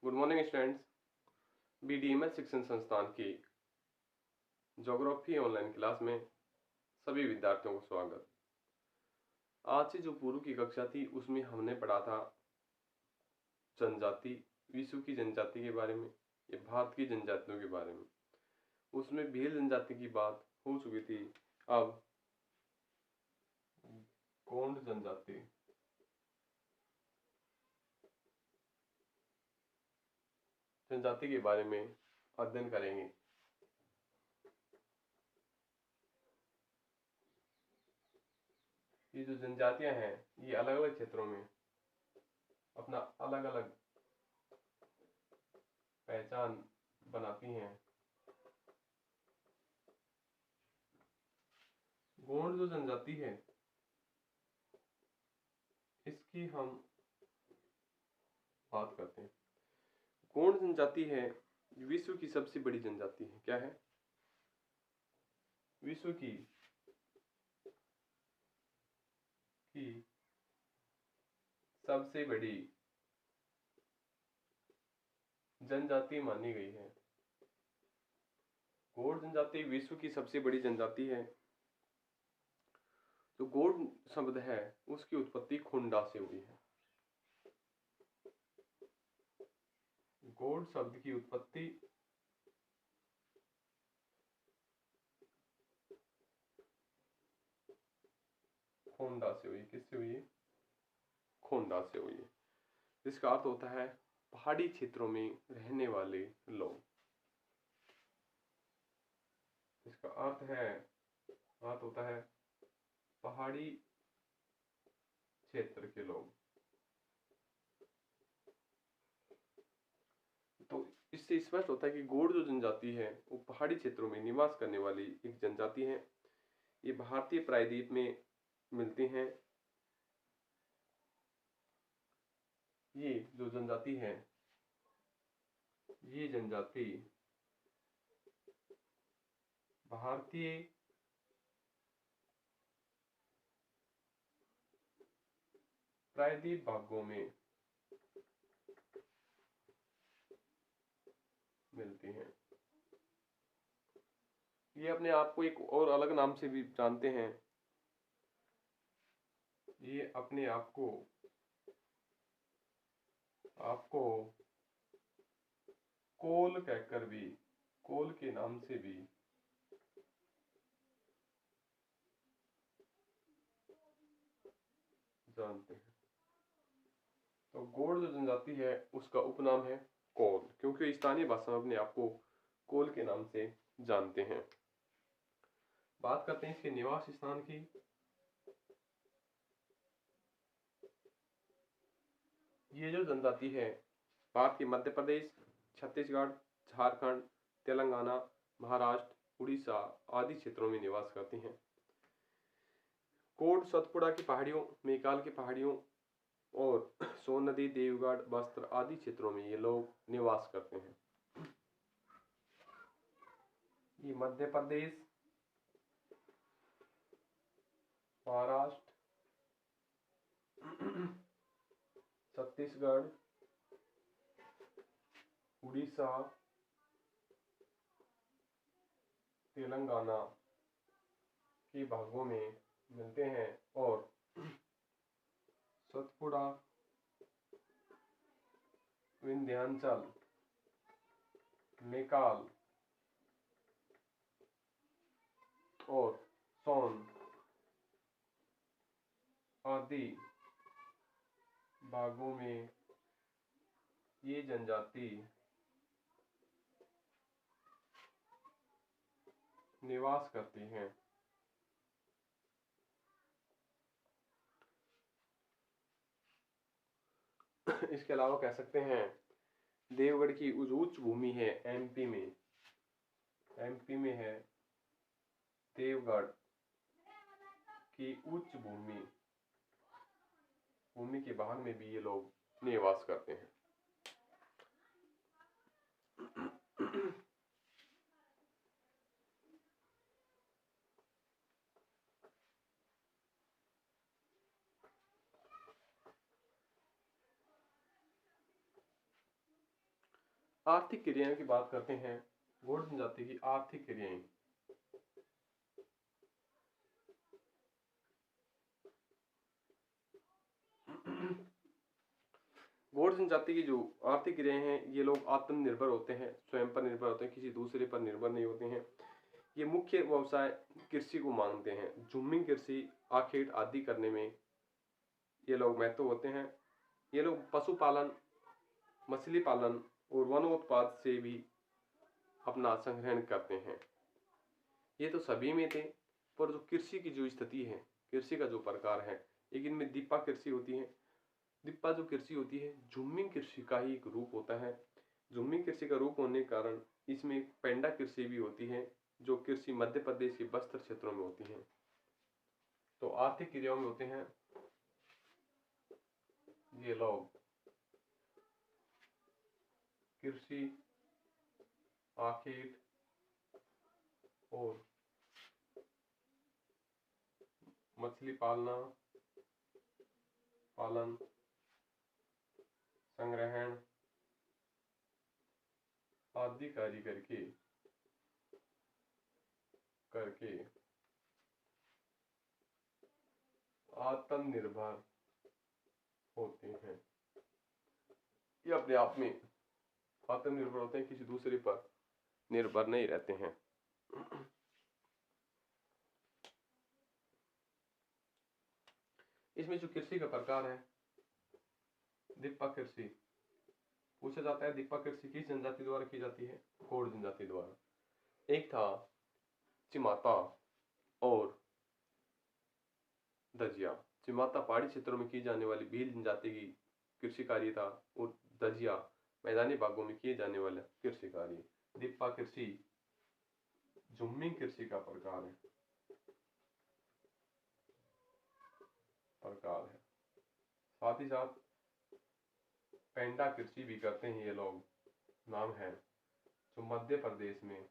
Good morning students. BDMS शिक्षण संस्थान की ज्योग्राफी ऑनलाइन क्लास में सभी विद्यार्थियों को स्वागत। आज से जो पूर्व की कक्षा थी उसमें हमने पढ़ा था जनजाति, विश्व की जनजाति के बारे में या भारत की जनजातियों के बारे में। उसमें भील जनजाति की बात हो चुकी थी। अब गोंड जनजाति के बारे में अध्ययन करेंगे। ये जो जनजातियां हैं ये अलग अलग क्षेत्रों में अपना अलग अलग पहचान बनाती हैं। गोंड जो जनजाति है इसकी हम बात करते हैं। गोंड जनजाति है विश्व की सबसे बड़ी जनजाति है। क्या है? विश्व की सबसे बड़ी जनजाति मानी गई है। गोंड जनजाति विश्व की सबसे बड़ी जनजाति है। जो गोंड शब्द है उसकी उत्पत्ति खोंडा से हुई है। गोंड शब्द की उत्पत्ति खोंडा से हुई। किससे हुई? खोंडा से हुई है। जिसका अर्थ होता है पहाड़ी क्षेत्रों में रहने वाले लोग। इसका अर्थ होता है पहाड़ी क्षेत्र के लोग। तो इससे स्पष्ट होता है कि गोंड जो जनजाति है वो पहाड़ी क्षेत्रों में निवास करने वाली एक जनजाति है। ये भारतीय प्रायद्वीप में मिलती हैं। ये जो जनजाति है ये जनजाति भारतीय प्रायद्वीप भागों में मिलती हैं। ये अपने आप को एक और अलग नाम से भी जानते हैं। ये अपने आप को कोल कहकर भी, कोल के नाम से भी जानते हैं। तो गोंड जो जनजाति है उसका उपनाम है कोल, क्योंकि स्थानीय भाषा में अपने आप को कोल के नाम से जानते हैं। बात करते हैं इसके निवास स्थान की। ये जो जनजाति है भारत के मध्य प्रदेश, छत्तीसगढ़, झारखंड, तेलंगाना, महाराष्ट्र, उड़ीसा आदि क्षेत्रों में निवास करती हैं। कोट सतपुड़ा की पहाड़ियों, मेकाल की पहाड़ियों और सोन नदी, देवगढ़, बस्तर आदि क्षेत्रों में ये लोग निवास करते हैं। ये मध्य प्रदेश, महाराष्ट्र, छत्तीसगढ़, उड़ीसा, तेलंगाना के भागों में मिलते हैं और सतपुड़ा, विंध्याचल, मेकाल और सोन आदि भागों में ये जनजाति निवास करती हैं। इसके अलावा कह सकते हैं देवगढ़ की उच्च भूमि है एमपी में है देवगढ़ की उच्च भूमि के भाग में भी ये लोग निवास करते हैं। आर्थिक क्रियाओं की बात करते हैं। गौड़ जनजाति की आर्थिक क्रियाएं। गौड़ जनजाति की जो आर्थिक क्रियाएं हैं, ये लोग आत्मनिर्भर होते हैं, स्वयं पर निर्भर होते हैं, किसी दूसरे पर निर्भर नहीं होते हैं। ये मुख्य व्यवसाय कृषि को मानते हैं। झुम्मिंग कृषि, आखेट आदि करने में ये लोग महत्व होते हैं। ये लोग पशुपालन, मछली पालन और वनोत्पाद से भी अपना संग्रहण करते हैं। ये तो सभी में थे, पर जो कृषि की जो स्थिति है, कृषि का जो प्रकार है, एक इनमें दीपा कृषि होती है। दीपा जो कृषि होती है, झुम्मिंग कृषि का ही एक रूप होता है। झुम्मिंग कृषि का रूप होने के कारण इसमें पेंडा कृषि भी होती है, जो कृषि मध्य प्रदेश के बस्तर क्षेत्रों में होती है। तो आर्थिक क्रियाओं में होते हैं ये लोग कृषि, आखेट और मछली पालन, संग्रहण आदि कार्य करके आत्मनिर्भर होते हैं। ये अपने आप में आत्मनिर्भर होते हैं, किसी दूसरे पर निर्भर नहीं रहते हैं। इसमें जो कृषि का प्रकार है, दीपा कृषि, पूछा जाता है दीपा कृषि किस जनजाति द्वारा की जाती है? गौड़ जनजाति द्वारा। एक था चिमाता और दजिया। चिमाता पहाड़ी क्षेत्रों में की जाने वाली भील जनजाति की कृषि कार्य था, और दजिया मैदानी भागों में किए जाने वाला कृषि कार्य। दीपा कृषि झुम्मिंग कृषि का प्रकार है। साथ ही साथ पेंडा कृषि भी करते हैं ये लोग, नाम है, जो मध्य प्रदेश में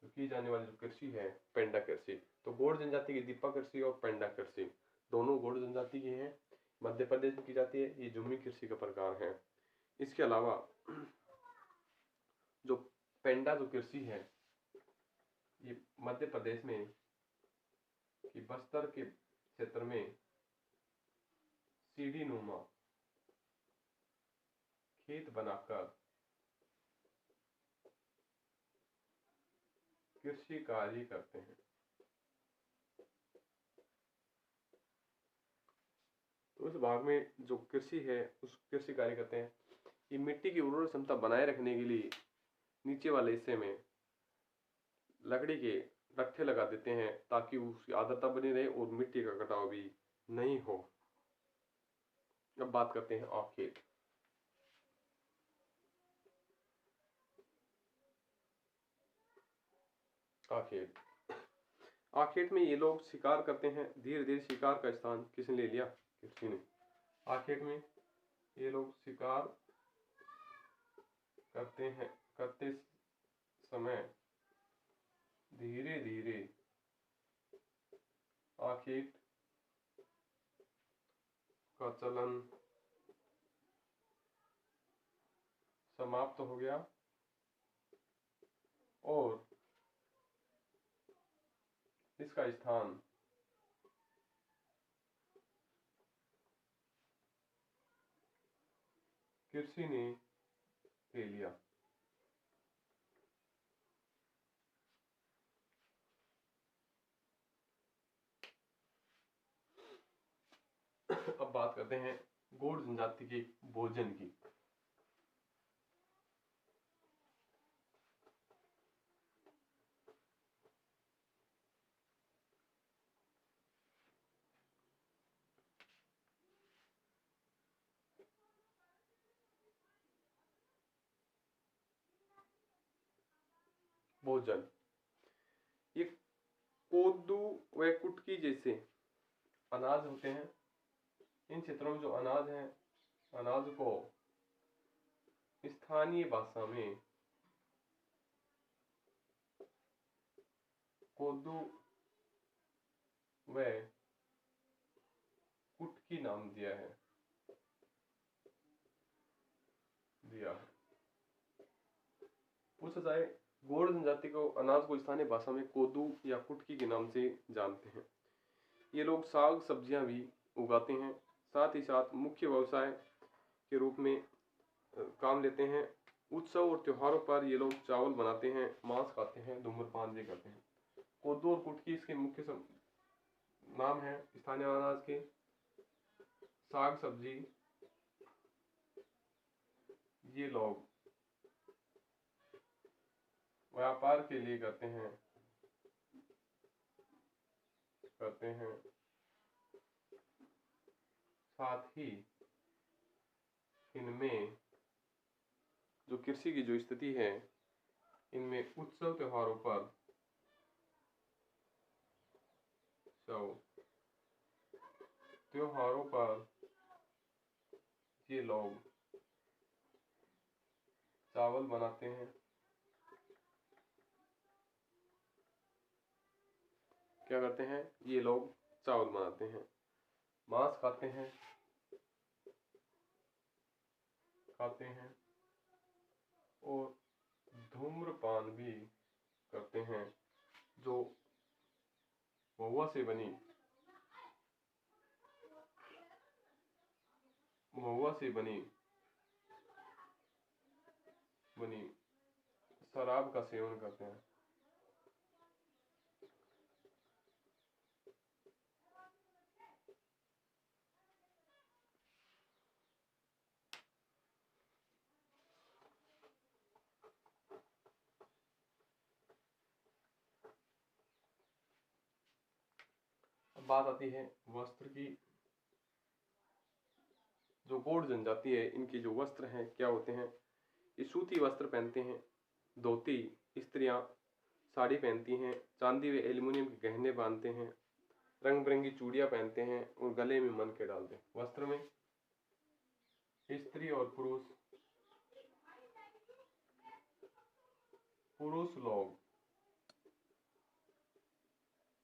की जाने वाली जो कृषि है, पेंडा कृषि। तो गौड़ जनजाति की दीपा कृषि और पेंडा कृषि दोनों गौड़ जनजाति की हैं, मध्य प्रदेश में की जाती है। ये झुम्मिंग कृषि का प्रकार है। इसके अलावा जो पेंडा जो कृषि है, ये मध्य प्रदेश में कि बस्तर के क्षेत्र में सीढ़ी नुमा खेत बनाकर कृषि कार्य करते हैं। तो इस भाग में जो कृषि है, उस कृषि कार्य करते हैं। ये मिट्टी की उर्वरक क्षमता बनाए रखने के लिए नीचे वाले हिस्से में लकड़ी के रट्ठे लगा देते हैं, ताकि उसकी आर्द्रता बनी रहे और मिट्टी का कटाव भी नहीं हो। अब बात करते हैं आखेट। आखेट आखेट में ये लोग शिकार करते हैं। धीरे धीरे शिकार का स्थान किसने ले लिया? कृषि ने। आखेट में ये लोग शिकार करते समय धीरे धीरे आखेट का चलन समाप्त हो गया और इसका स्थान कृषि ने ले लिया। अब बात करते हैं गौड़ जनजाति के भोजन की। भोजन, ये कोदू व कुटकी जैसे अनाज होते हैं। इन क्षेत्रों में जो अनाज है, अनाज को स्थानीय भाषा में कोदू व कुटकी नाम दिया है। पूछा जाए, गौड़ जनजाति को अनाज को स्थानीय भाषा में कोदू या कुटकी के नाम से जानते हैं। ये लोग साग सब्जियां भी उगाते हैं, साथ ही साथ मुख्य व्यवसाय के रूप में काम लेते हैं। उत्सव और त्योहारों पर ये लोग चावल बनाते हैं, मांस खाते हैं, धूम्रपान भी करते हैं। कोदू और कुटकी इसके मुख्य नाम है स्थानीय अनाज के। साग सब्जी ये लोग व्यापार के लिए करते हैं। साथ ही इनमें जो कृषि की जो स्थिति है, इनमें उत्सव त्योहारों पर ये लोग चावल बनाते हैं। क्या करते हैं? ये लोग चावल बनाते हैं, मांस खाते हैं और धूम्रपान भी करते हैं। जो महुआ से बनी शराब का सेवन करते हैं। अब बात आती है वस्त्र की। जो गौड़ जनजाति है, इनके जो वस्त्र हैं क्या होते हैं? ये सूती वस्त्र पहनते हैं, धोती, स्त्रियां साड़ी पहनती हैं, चांदी व एल्युमिनियम के गहने बांधते हैं, रंग बिरंगी चूड़ियां पहनते हैं और गले में मनके डालते हैं। वस्त्र में स्त्री और पुरुष लोग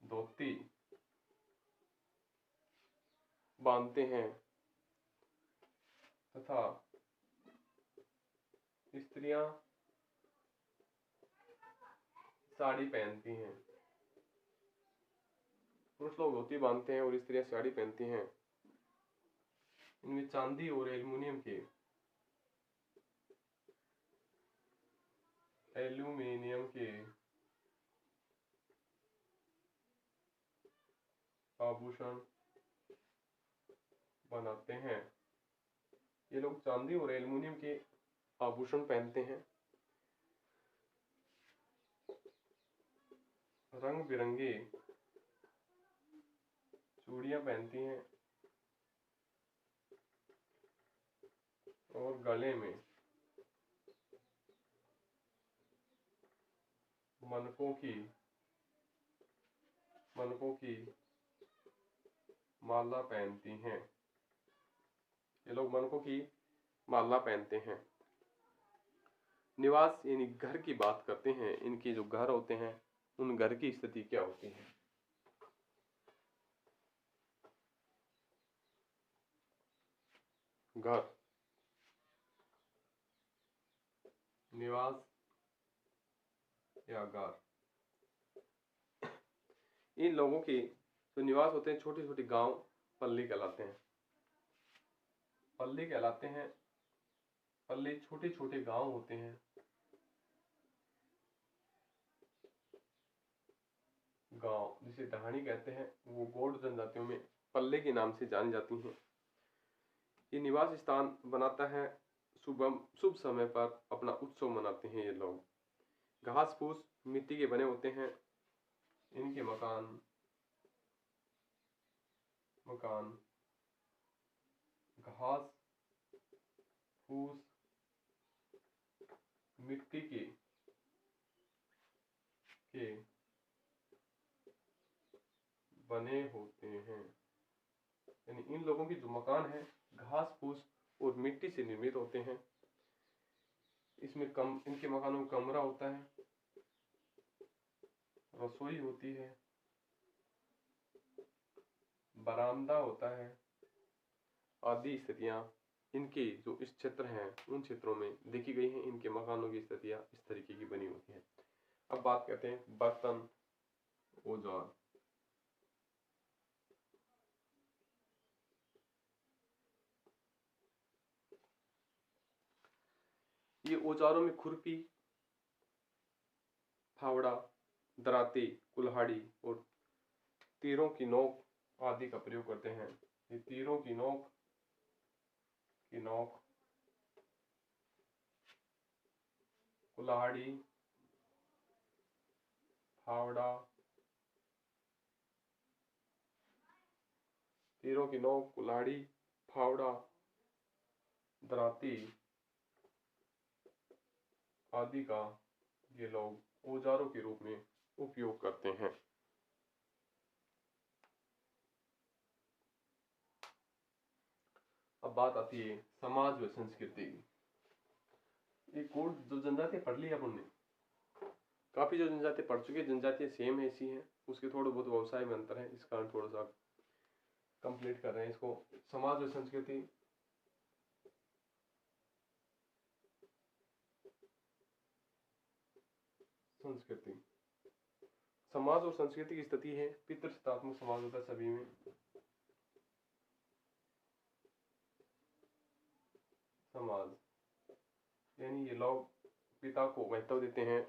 धोती बांधते हैं तथा स्त्रियां साड़ी पहनती हैं। पुरुष लोग धोती बांधते हैं और स्त्रियां साड़ी पहनती हैं। इनमें चांदी और एल्युमिनियम के आभूषण बनाते हैं। ये लोग चांदी और एल्युमिनियम के आभूषण पहनते हैं, रंग बिरंगे चूड़ियां पहनती हैं और गले में मनकों की माला पहनती हैं। ये लोग मनकों की माला पहनते हैं। निवास यानी घर की बात करते हैं। इनके जो घर होते हैं, उन घर की स्थिति क्या होती है? घर, निवास या घर, इन लोगों के जो निवास होते हैं, छोटे छोटे गांव पल्ली कहलाते हैं। पल्ली छोटे छोटे गांव होते हैं। गांव जिसे ढहाणी कहते हैं, वो गौड़ जनजातियों में पल्ले के नाम से जानी जाती हैं। ये निवास स्थान बनाता है। शुभ समय पर अपना उत्सव मनाते हैं। ये लोग घास फूस मिट्टी के बने होते हैं। इनके मकान घास फूस मिट्टी के बने होते हैं। यानी इन लोगों की जो मकान है, घास फूस और मिट्टी से निर्मित होते हैं। इसमें इनके मकानों में कमरा होता है, रसोई होती है, बरामदा होता है, आदि स्थितियां इनके जो इस क्षेत्र हैं उन क्षेत्रों में देखी गई हैं। इनके मकानों की स्थितियाँ इस तरीके की बनी होती हैं। अब बात करते हैं बर्तन औजार। ये औजारों में खुरपी, फावड़ा, दराती, कुल्हाड़ी और तीरों की नोक आदि का प्रयोग करते हैं। ये तीरों की नोक कुल्हाड़ी, फावड़ा, तीरों की नोक, कुल्हाड़ी, फावड़ा, दराती आदि का ये लोग औजारों के रूप में उपयोग करते हैं। अब बात आती है समाज व संस्कृति की। ये कोड जो जनजातियां पढ़ ली अपन ने, काफी जो जनजातियां पढ़ चुकी है, जनजातियां सेम ऐसी हैं, उसके थोड़े बहुत व्यवसाय में अंतर है, इस कारण थोड़ा सा कंप्लीट कर रहे हैं इसको। समाज व संस्कृति, समाज और संस्कृति की स्थिति है पितृसत्तात्मक समाज होता है सभी में। समाज यानी ये लोग पिता को महत्व देते हैं।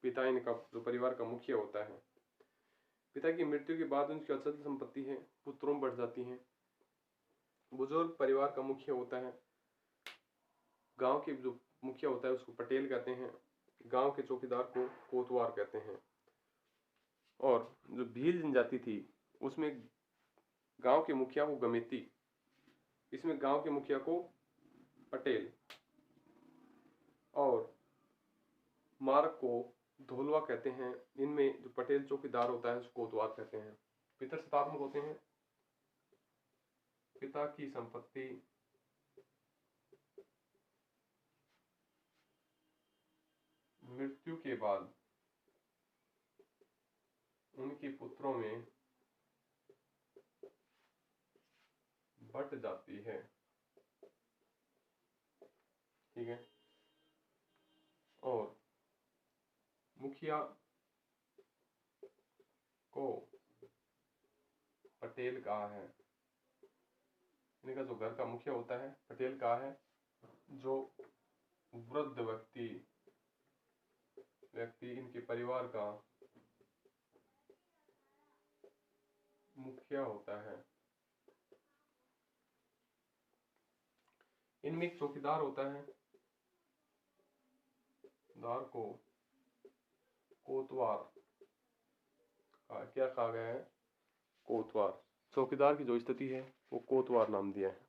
पिता इनका जो परिवार का मुखिया होता है। पिता की मृत्यु के बाद उनकी अचल संपत्ति है पुत्रों में बढ़ जाती है। बुजुर्ग परिवार का मुखिया होता है। गांव के जो मुखिया होता है उसको पटेल कहते हैं। गांव के चौकीदार को कोतवार कहते हैं। और जो भील जनजाति थी उसमें गांव के मुखिया को गमेती, इसमें गांव के मुखिया को पटेल और मार्ग को धोलवा कहते हैं। इनमें जो पटेल चौकीदार होता है उसको कोतवार कहते हैं। पितृसत्तात्मक होते हैं। पिता की संपत्ति मृत्यु के बाद उनके पुत्रों में बट जाती है। ठीक है। और मुखिया को पटेल कहा है। इनका जो घर का मुखिया होता है पटेल कहा है। जो वृद्ध व्यक्ति इनके परिवार का मुखिया होता है। इनमें एक चौकीदार होता है। दार को कोतवार क्या कहा गया है? कोतवार। चौकीदार की जो स्थिति है वो कोतवार नाम दिया है।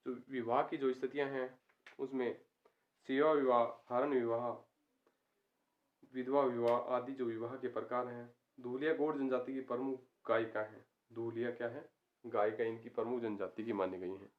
जो विवाह की जो स्थितियां हैं उसमें सेवा विवाह, हरण विवाह, विधवा विवाह आदि जो विवाह के प्रकार हैं। धूलिया गौड़ जनजाति की प्रमुख गायिका है। धूलिया क्या है? गायिका इनकी प्रमुख जनजाति की मानी गई है।